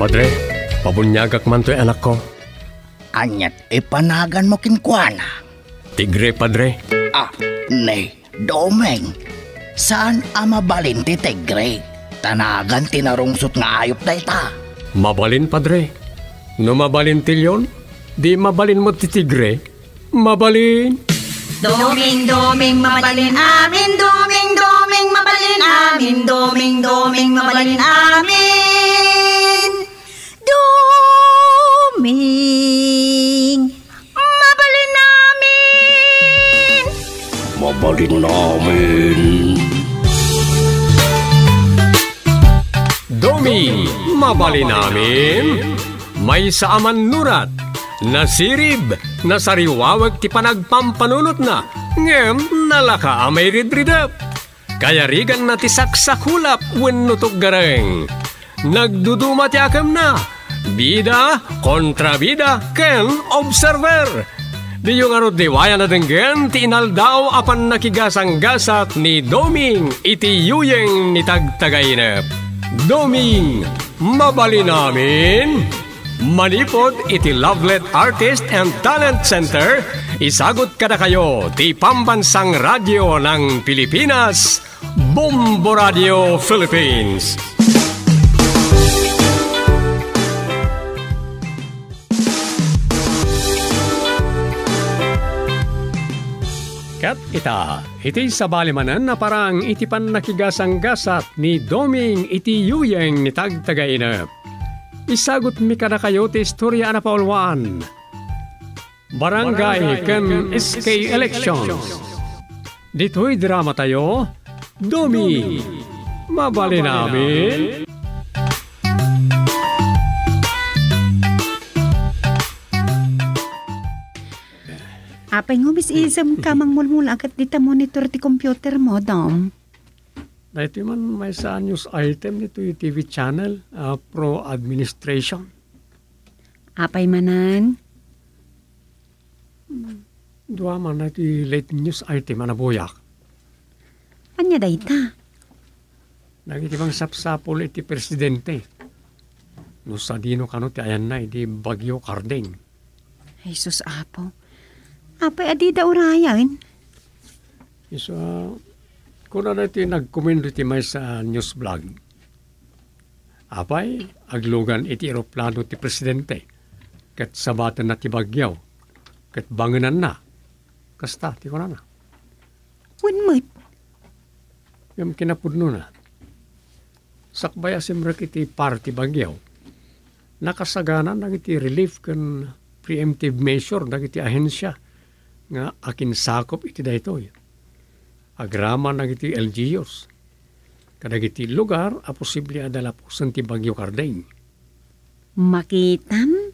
Padre, pabunyagak man to'y anak ko. Anyat ipanagan mo kinkwana. Tigre, Padre. Nay, Domeng. Saan mabalin ti Tigre? Tanagan tinarungsot nga ayop da ita. Mabalin, Padre. No mabalin tilyon, di mabalin mo ti Tigre. Mabalin. Doming, doming, mabalin amin. Doming, doming, mabalin amin. Doming, doming, mabalin amin. Doming, mabalin namin. Mabalin namin. Doming, mabalin namin. May saaman nurat. Nasirib, nasariwawag ti panagpampanunot na. Ngem, nalaka amay ridridap. Kaya rigan na ti saksakulap wenno gareng. Nagduduma ti akam na. Bida, kontrabida, ken observer. Di yung diwaya na denggen ti inaldaw apan nakigasang-gasat ni Doming iti yuyeng ni tagtagainep. Doming, mabali namin. Manipod iti Lovelet Artist and Talent Center, isagot kada kayo ti Pambansang Radyo ng Pilipinas, Bombo Radio Philippines. Kat iti sabalimanan na parang iti pan nakigasang-gasat ni Doming iti yuyeng ni tagtagainep. Isagot mi kada kayo ti istorya na paulwaan. Barangay ken SK Elections. Dito'y drama tayo, Domi. Mabali namin. Apay ngo bis isam kamang mulmula akat dita monitor ti computer mo, Dom. Dahito man may sa news item nito yung TV channel, Pro Administration. Apay manan? Dua man na iti late news item anabuyak. Anya dayta? Nagitibang sapsapol iti presidente. No sa dino kano ti ayan na iti Bagyo Carding. Jesus apo. Apay adida urayan? Isa, kung na iti nagkomendo iti may sa news blog. Apay, aglugan iti eroplano ti presidente. Kat sabatan na ti Bagyaw. Kat banginan na. Kasta, ti ko na. Winmit? Yung kinapudno na. Sakbaya simrek iti party Bagyaw. Nakasagana nag iti relief kan preemptive measure nag iti ahensya nga akin sakop iti daytoy. Agrama nag iti LGUs. Kadag iti lugar a posible adala po sa ti Bagyo Carding. Makitam?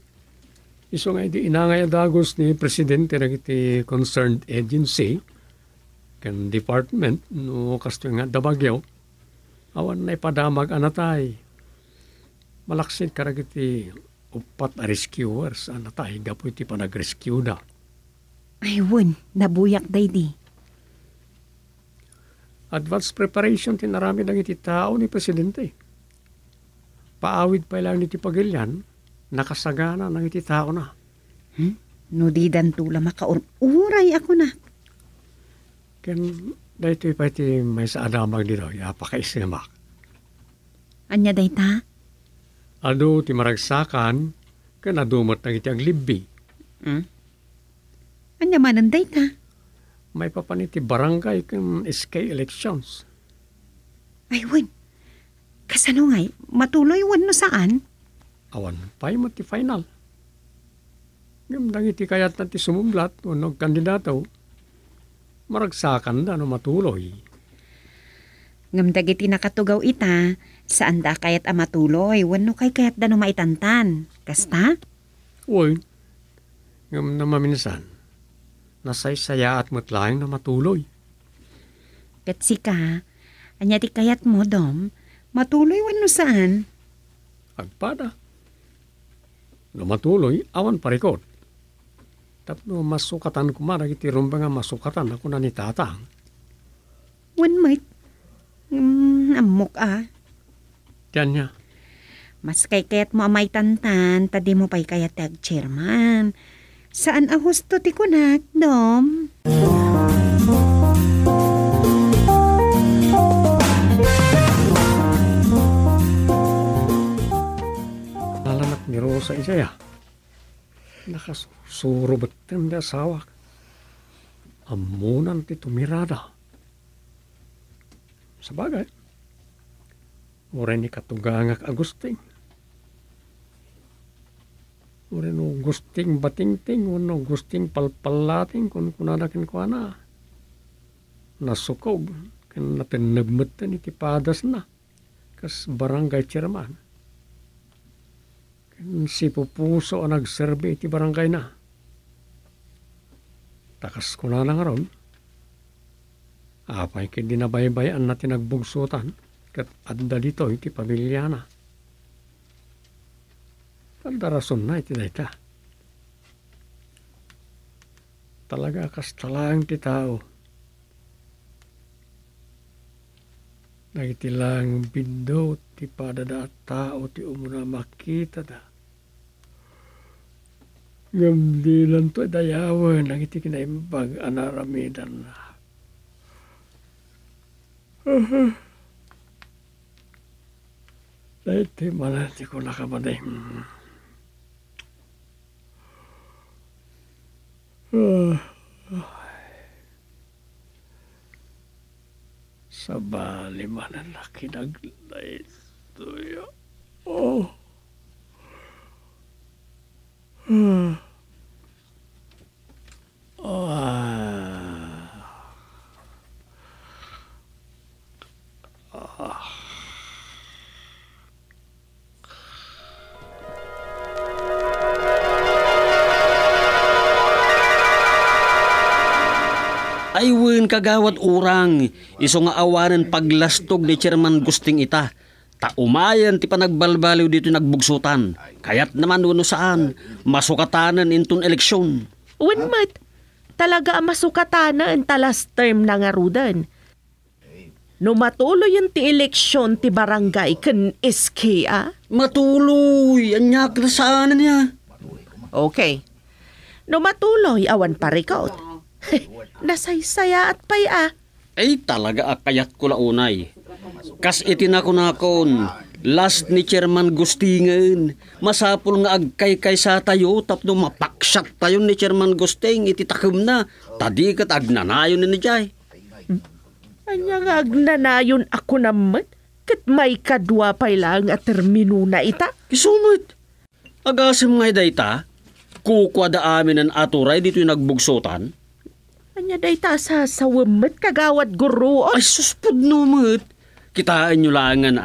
Iso nga iti inangay adagos ni Presidente nag iti concerned agency kan department no kasto nga da Bagyo awan na ipadamag anatay. Malaksid kadag iti upat a rescuers anatay gapo iti panag-rescue da. Ayun, nabuyak day di. Advanced preparation tinarami ng iti tao ni Presidente. Paawid pa lang iti pagilyan, nakasagana ng iti tao na. No di dantula makauray ako na. Ken dahito pa iti may sa adamag dito, yapakaisimak. Anya day ta? Ado ti maragsakan, ken adumot ng iti aglibbi. Anya manan day ta? May papaniti barangay ken SK Elections. Ayun, kasano ngay, matuloy wan no saan? Awan pa'y mo ti final. Gamdang iti kayat na ti sumublat o nagkandidato, maragsakan da no matuloy. Ngamdag iti nakatugaw ita, saan da kayat matuloy, wan no kay kayat da no maitantan. Kasta? Uy, ngam na maminsan, nasaysaya at matlaing na matuloy. Katsi ka, anya ti kayat mo, Dom, matuloy wan no saan? Agpada. No matuloy, awan parikot. Tapno masukatan ko man, iti rumba nga masukatan ako na ni tatang. Wan mait, amok ah. Diyan niya. Mas kay kaya't mo amay tantan, tadi mo pa'y kayat tag chairman. Saan ang husto ti kunak, Dom? Nalanak ni Rosa Isaya. Nakasuro batin da asawa. Amunan ti tumirada. Sabagay. Ure ni katugangak Agusting. Ure no gusting batingting, no gusting palpalating kun kunadakin ko ana. Nasukob, kan natin nagmutan iti padas na. Kas barangay chairman. Kan si Pupuso ang nagserbe iti barangay na. Takas ko na nga ron. Apay kin dinabaybayan natin nagbugsutan. Kat adda dito iti pamilya na. Tanda rason na iti dayta. Talaga kas talang ti tao. Nagiti lang bindo ti padada tao ti umuna makita da. Ngamdilan to dayawan ang iti kinaimbag anaramidan na. Dahil ti manati ko nakamaday. Sa bali man ang nakinaglay tuyo. Oh. Ay wen kagawad urang, iso nga awanan paglastog ni Chairman Gusting ita. Taumayan ti panagbalbaliw dito nagbugsutan. Kaya't naman wano saan, masukatanan inton eleksyon. Wenmat, talaga ang masukatanan talas term na nga rudan. No matuloy yung ti eleksyon ti barangay kan SK, Matuloy, anyak na saan niya. Okay. No matuloy, awan parikot. Nasaysaya at pay, Ay talaga akayat ko launay. Kas itinakon last ni Chairman Gustingan, masapul nga agkay sa tayo, tapno mapaksak tayo ni Chairman Gusting, ititakam na, tadi kat agnanayon ni Jay. Anya nga agnanayon ako naman, kat may kadwa pay lang at termino na ita. Kisumot, agasim ngay dayta, kukwada amin ang aturay dito yung nagbugsutan. Anya dayta sa sawamit kagawad guru. Ay suspud no mat. Kitaan nyo langan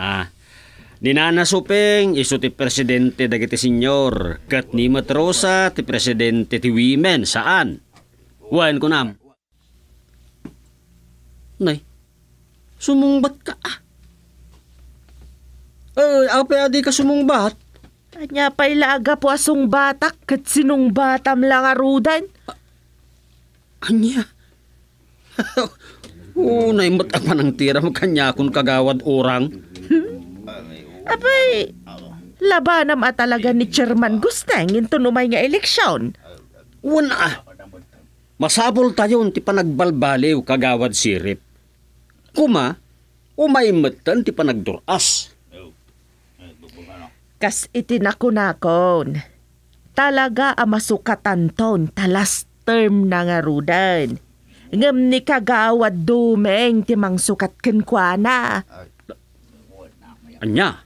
Ninana Supeng, iso ti presidente dagiti senyor. Kat ni Matrosa, ti presidente ti women. Saan? Wan ko nam. Nay, sumungbat ka apa adi ka sumungbat? Anya pa'y laga po asong batak kat sinong batam lang arudan. Anya? Naimat ang manang tira makanya kung kagawad orang. Abay, labanam talaga ni Chairman Gusteng into numay nga eleksyon. Wana, masabol tayo ti panagbalbaliw kagawad sirip. Umaimatan ti panagduras. Kas itinakunakon, talaga ang masukatan ton talas term na nga rudan. Ngam ni kagawad dumeng ti mang sukat kenkwana. Anya?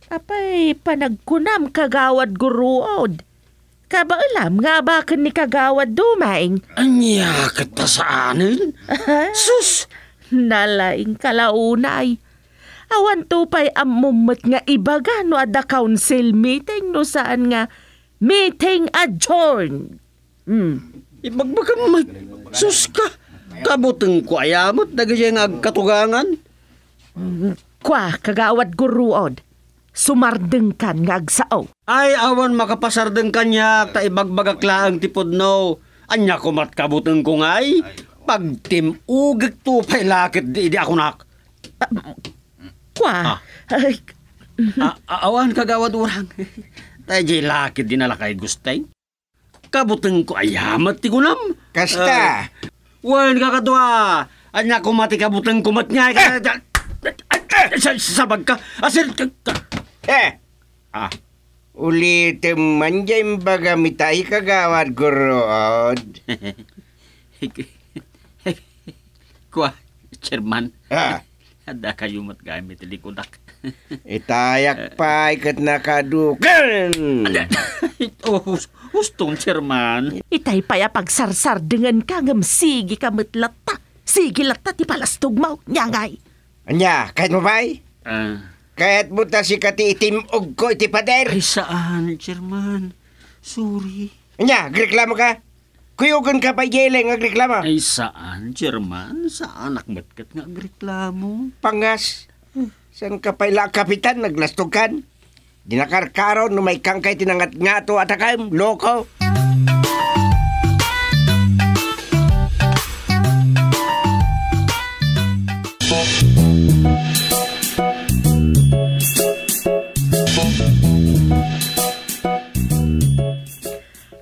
Apay panagkunam kagawad guruod. Kabaalam nga bakan ni kagawad dumeng. Anya katasaanin? Sus! Nalaing kalaunay. Awan tupay amumot nga ibaga no ada council meeting no saan nga meeting adjourned. Ibagbaga mo, sus ka, kabuteng ko ayamot, nagayang agkatugangan. Kwa, kagawad guruod, sumardeng kan nga agsao. Ay, awan makapasardeng kanya, ta ibagbagakla ang tipod no. Anya kumat kabuteng ko ngay, pag timugig tupay lakit di ako nak. Kwa, ay, Awan kagawad urang. Tayo jay lakit dinala kay Gustay. Kabuteng ko ayamat ti kunam. Kasta. Wan kakadwa. Anya ko mati kabuteng kumat niya. Sabag ka. Asil ka. Ulitin man dyan baga mitay kagawad gurod. Kwa, Chairman. Ada kayo matgamit likudak. Itayak pa ikat nakadukan. Hustong, Chairman. Itay paya pagsarsar dengan kagam sige kametlata. Sige lata ti palastog mo, nyangay. Anya, kahit mo ba'y? Kahit mo ta si kati itimog ko iti pader. Ay saan, Chairman? Sorry. Anya, agreklamo ka? Kuyugan ka pa yeleng agreklamo. Ay saan, Chairman? Saan nakmatkat nga agreklamo? Pangas. San ka pa ila kapitan naglastukan? Dinakarkaro no may kangkay tinangat nga to atakam, loko.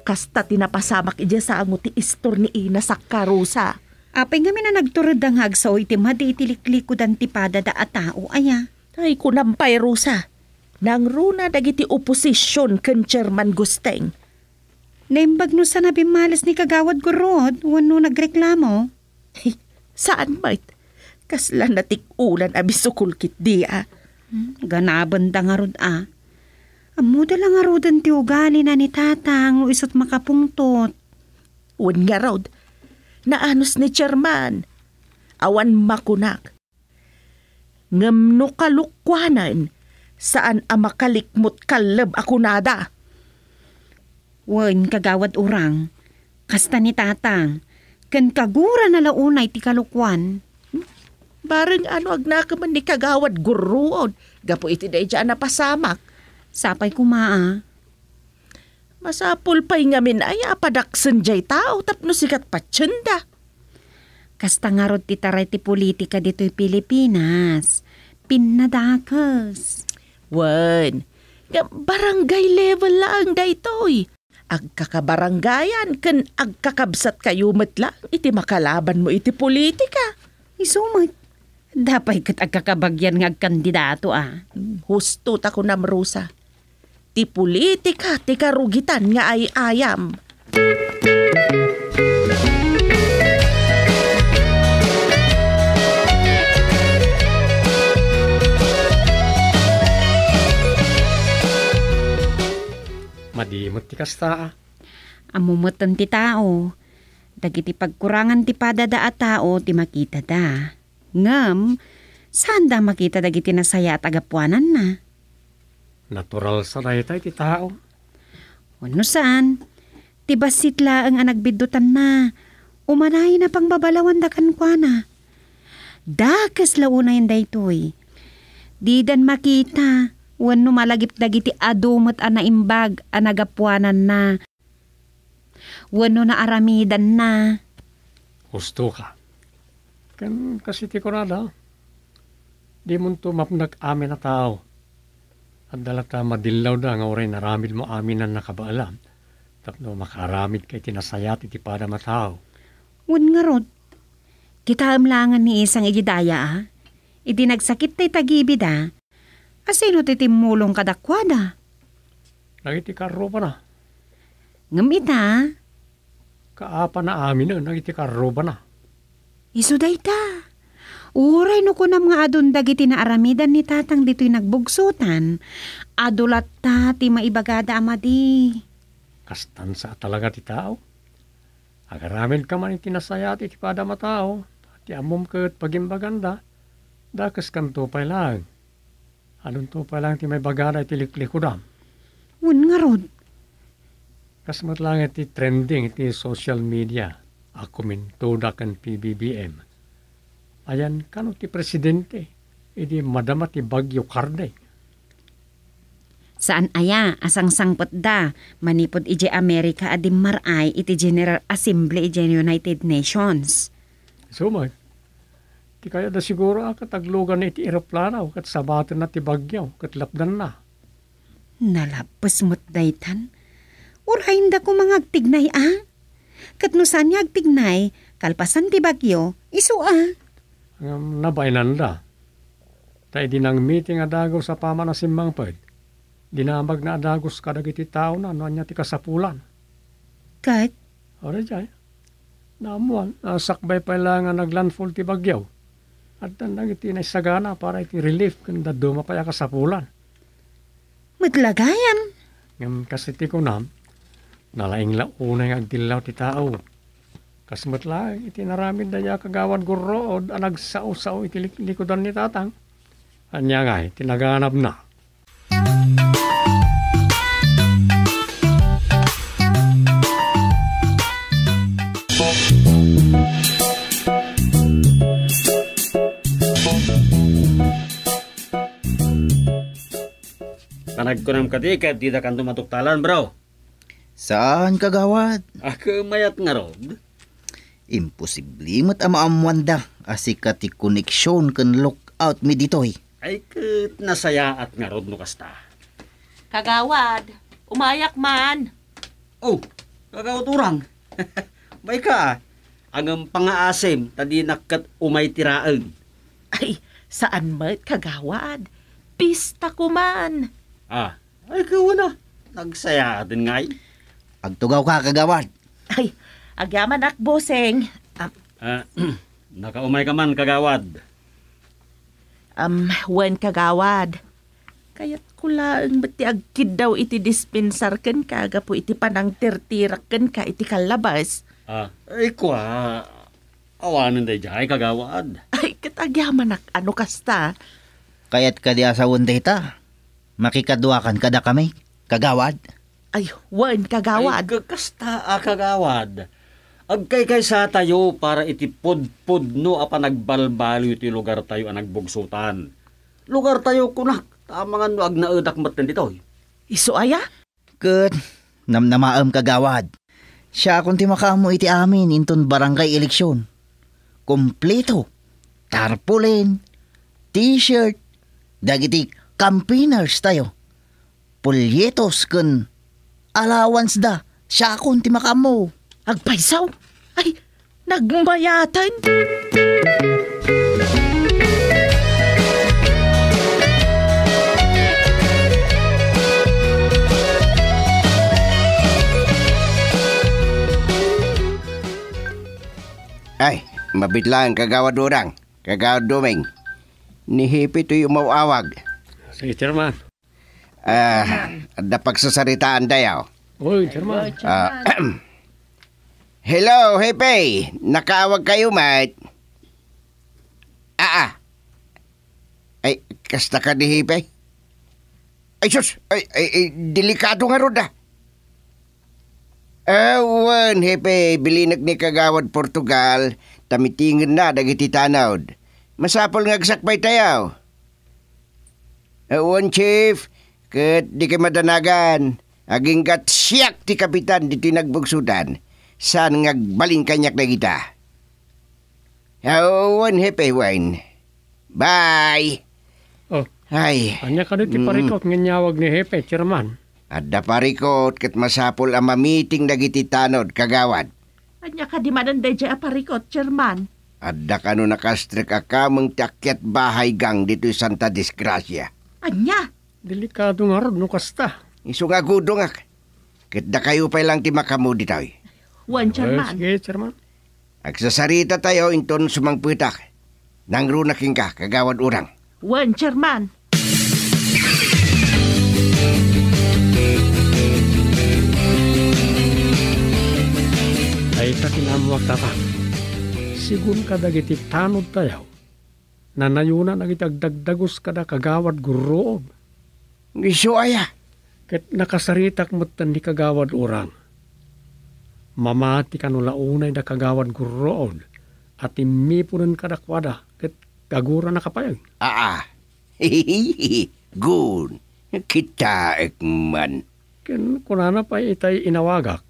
Kasta tinapasamak ija sa ango ti istor ni Ina sa karusa. Apay nga na nagturadang hagsaw iti madi itiliklikod ti padada a tao aya. Ay kunampay rusa. Nang runa dagiti oposisyon ken Chairman Gusteng. Naimbag no sa nabimalas ni kagawad gurod, wano nagreklamo. Hey, saan bait? Kaslan natik ulan abisukulkit dia. Ganaban da nga rod Amo da lang nga rodan ti ugali na ni tatang o isot makapungtot. Wan nga rod. Naanos ni Chairman. Awan makunak. Ngam no kalukwanan. Saan amakalikmot kalab ako nada? Wan kagawad urang. Kasta ni tatang. Kan kagura na launay ti kalukwan. Bareng ano agnakaman ni kagawad guruod. Gapo iti day dyan napasamak. Sapay kumaa. Masapul pa'y ngamin ay apadaksan jay tao tapno sikat patsenda. Kasta nga rod ti taray ti politika dito'y Pilipinas. Pinadakas. Wan, barangay level lang daytoy. Agkakabarangayan ken agkakabsat kayo metla iti makalaban mo iti politika. Isumat. Dapay kat agkakabagyan nga agkandidato Husto ta ko namrusa. Ti politika ti karugitan nga ay ayam. Madimot ti kasta. Amumutan ti tao. Dagiti pagkurangan ti padada a tao ti makita da. Ngam, saan da makita dagiti nasaya at agapuanan na? Natural sa daytay ti tao. Ano saan? Ti basit laang ang nagbidutan na. Umanay na pang babalawan da kankwana. Dakas launayin da ito'y. Di dan makita. Wano malagip dagiti adumot a naimbag a nagapuanan na. Wano na aramidan na. Gusto ka. Kan kasi ti kurada. Di mo to mapnag amin na tao. At dalata madilaw da nga oray naramid mo amin na nakabaalam. Tapno makaramid kay tinasayat iti pada matao. Wan nga rod. Kita amlangan ni isang igidaya Iti nagsakit tay tagibid Asino titimulong kadakwada? Nagiti karro pa na. Ngamita? Kaapa na amin na, nagiti karro pa na. Iso day ta. Uray no kunam nga adun dagiti na aramidan ni tatang dito'y nagbugsutan. Adulat ta ti maibagada amadi. Kastan sa talaga ti tao. Agaramin ka man itinasayat iti pada matao. Ti amom ket pagimbaganda. Dakas kanto pa lang. Anong to pa lang ti may bagada iti liklikudam. Un nga rod. Kasmat lang iti trending iti social media. Ako min tudak ang PBBM. Ayan kano ti presidente. Iti madama ti Bagyo Karde. Saan aya asang sangpot da manipod iti Amerika adim maray iti General Assembly iti United Nations. So ti Ti kaya da siguro kataglugan na iti aeroplano kat sabaton na ti bagyaw kat lapdan na. Nalapos mo't daytan. Urahin da ko mga agtignay Kat no saan niya agtignay, kalpasan ti bagyo, iso Nabainan da. Tay dinang meeting adagaw sa pama na simbang pwed. Dinamag na adagos kadagiti tao na ano niya ti kasapulan. Kat, Ora jay. Namuan, sakbay pa lang nga naglandfall ti bagyaw. At nang iti naisagana para iti relief kung daduma pa ya kasapulan. maglagayan. Ngam kasi ti kunam, nalaing launay nga agdilaw ti tao. Kasmat lang, iti naramid na niya kagawan guro o nagsaw-saw iti likodan ni tatang. Anya nga, tinaganap na. Kanag ko ng katikat, di na kan tumatuktalan, bro. Saan kagawad? Ako mayat nga rod. Imposible mo't amamwanda asika ti koneksyon kan lookout mi ditoy. Ay kat nasayaat nga rod no kasta. Kagawad, umayak man. Oh, kagauturang. Bay ka, ang pangaasim, tadi nakat umay tiraan. Ay, saan mo't kagawad? Pista ko man. Ay kawa na. Nagsaya din nga Agtugaw ka kagawad. Ay, agyaman ak boseng. Nakaumay ka man, kagawad. Wen kagawad. Kaya't kulaan ba't ti agkid daw iti dispensar ken kaga po iti panang tirtirak ken ka iti kalabas. Ay kwa, awanin day jay, kagawad. Ay, katagyaman ak ano kasta. Kaya't kadi asawon data. Makikaduakan kada kami, kagawad. Ay, wen kagawad. Ay kasta, kagawad. Agkay sa tayo para iti pud no apa nagbalbalo iti lugar tayo ang nagbugsutan. Lugar tayo kunak, tamangan no ag naedak matan dito. Iso aya? Ket, namnamaam kagawad. Siya kung ti makamo iti amin inton barangay eleksyon. Kompleto. Tarpaulin, t-shirt, dagiti campaigners tayo. Pulyetos kun allowance da. Siya kung ti makamo. Agpaisaw? Ay, nagmayatan. Ay, mabitlaan kagawad urang. Kagawad duming. Ni Hipi to'y umawawag. Sige, chairman. Da pagsasaritaan dayaw. Uy, chairman. Hello, Hipi. Nakaawag kayo, mate. Ay, kasta ka ni Hipi? Ay, sus. Ay, delikado nga ron da. Awan, Hipi. Bilinag ni kagawad Portugal. Tamitingin na, dagiti tanawd. Masapol nga agsakbay tayo. Awan, Chief. Kat di kay madanagan. Aging kat siyak ti kapitan di tinagbugsudan. Saan ngagbaling kanyak na kita. Awan, Hipi, Wayne. Bye. Oh, ay. Anya ka dito parikot nganyawag ni Hepe, chairman. Adda parikot kat masapol ang mamiting dagiti tanod, kagawad. Anya ka di mananday dya aparikot, chairman. Adda ka no nakastrek akamang takyat bahay gang dito Santa Disgracia. Anya? Delikado nga ron, no kasta. Isu nga gudo nga. Kat da kayo pa lang ti makamu dito. Wan, chairman. Sige, chairman. Agsasarita tayo inton sumangputak. Nang runaking ka, kagawad urang. Wan, chairman. Ay kakinamuak tatang. Sigun ka dagiti tanod tayo. Nanayunan agitagdagdagos kada kagawad guroob. Isu aya. Ket nakasaritak mo't ni kagawad urang. Mamati kanulaunay da kagawad guroob. At imipunan kadakwada. Ket kagura nakapayag. Good. Kita ekman. Ken kunana pa itay inawagak.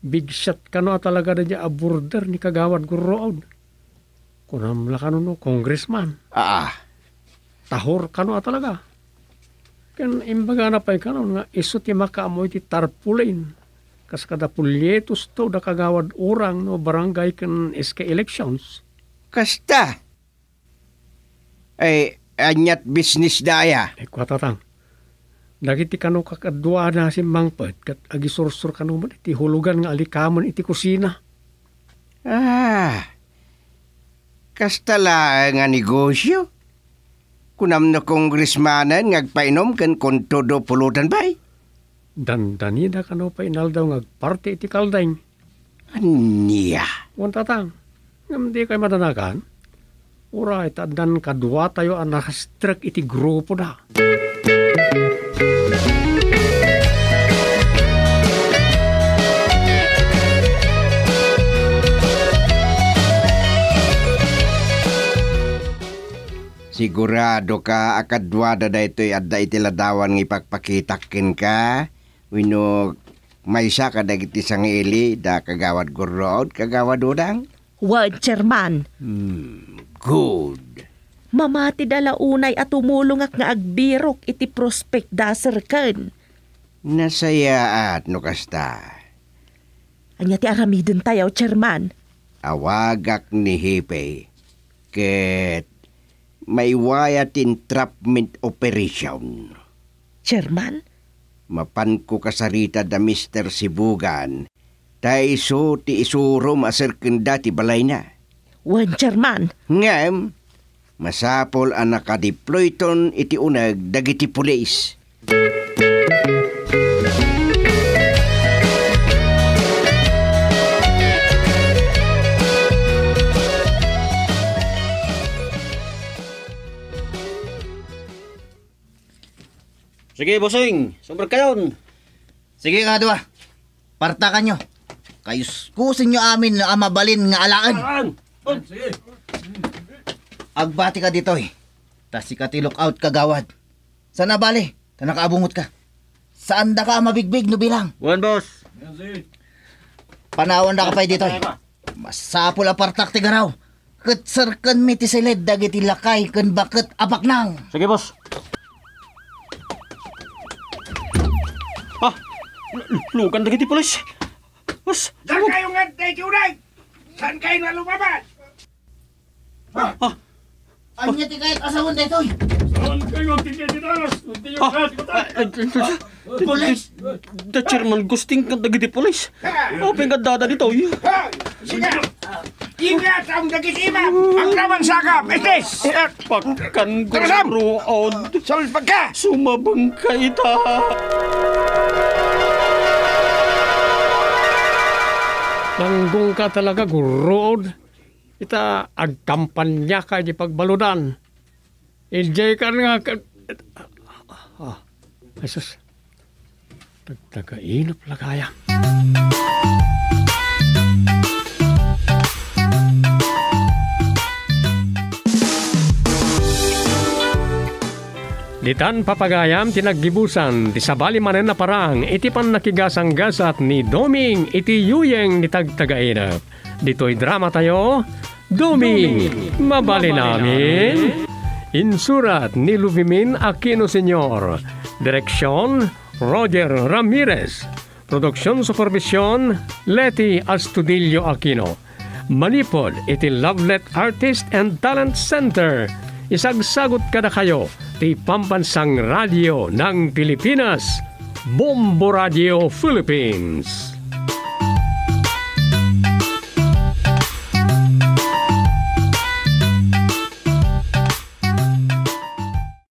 Big shot ka no talaga na niya aburder ni kagawad guroob. kunam la kano no, congressman. Tahor kano talaga. Kan imbaga na pa'y kano nga iso ti makaamoy ti tarpulin. Kas kada pulyetos to da kagawad orang no barangay kan SK elections. Kasta. Ay, anyat business daya. Kwa tatang. Dagiti kano kakadwa na si Mangpet kat agisursur kano man iti hulugan nga alikaman iti kusina. Kasta la nga negosyo. Kunam na congressmanan ngagpainom kan kontodo pulutan bay. Dandani na kano pa inaldaw ngagparte iti kaldaing. Aniya. Wan tatang. Ngam di kayo madanakan. Ura itadan kadwa tayo ang nakastrek iti grupo na. Sigurado ka akadwada da ito'y adda iti ladawan ng ipagpakitakin ka. Wino may isa ka dagiti sang ili da kagawad gurod, kagawad udang. Wad, Chairman. Good. Mamati dala unay at tumulong ak nga agbirok iti prospect da sirken. Nasaya at no kasta. Anya ti aramidon tayo, Chairman. Awagak ni Hipe. Ket may wayat entrapment operation. Chairman? Mapan ko kasarita da Mr. Sibugan. Taiso ti isurom asirken dati balay na. Wan, Chairman. Ngam, masapol ang nakadeploy ton iti unag dagiti pulis. Sige, bossing. Sobrang kayon. Sige nga dua. Partakan nyo. Kayuskusin nyo amin na mabalin nga alaan. Agbati ka dito eh. Tas si katilok out kagawad. Sana bali? Ta nakaabungot ka. Saan da ka mabigbig no bilang? One boss. Panawan da ka pa dito eh. Masapul apartak ti garaw. Ket serken mi ti silid dagiti lakay ken baket abaknang. Sige, boss. Lugan lagi di polis. Boss. Saan kayo nga tayo unay? Saan kayo na lumabas? Anya ti kahit asawon dito eh. Saan kayo tititinas? Polis. The chairman gusting ka lagi di polis. Open ka dada dito. Sige! Ingat ang nagkisima! Ang naman sakap! Estes! Pakan guruod. Solpag ka! Sumabang ka ita. Langgong ka talaga, gurod. Ita, agkampanya ka di pagbaludan. Enjoy ka nga. Asus. Tagtagainap lagaya. Ditan papagayam tinaggibusan ti sabali manen na parang iti pan nakigasang-gasat ni Doming iti yuyeng ni tagtagainap. Dito'y drama tayo, Doming, mabali namin. Insurat ni Luvimin Aquino Sr. Direksyon, Roger Ramirez. Produksyon Supervision, Leti Astudillo Aquino. Manipod iti Lovelet Artist and Talent Center. Isagsagot kada kayo ti Pambansang Radio ng Pilipinas, Bombo Radio Philippines.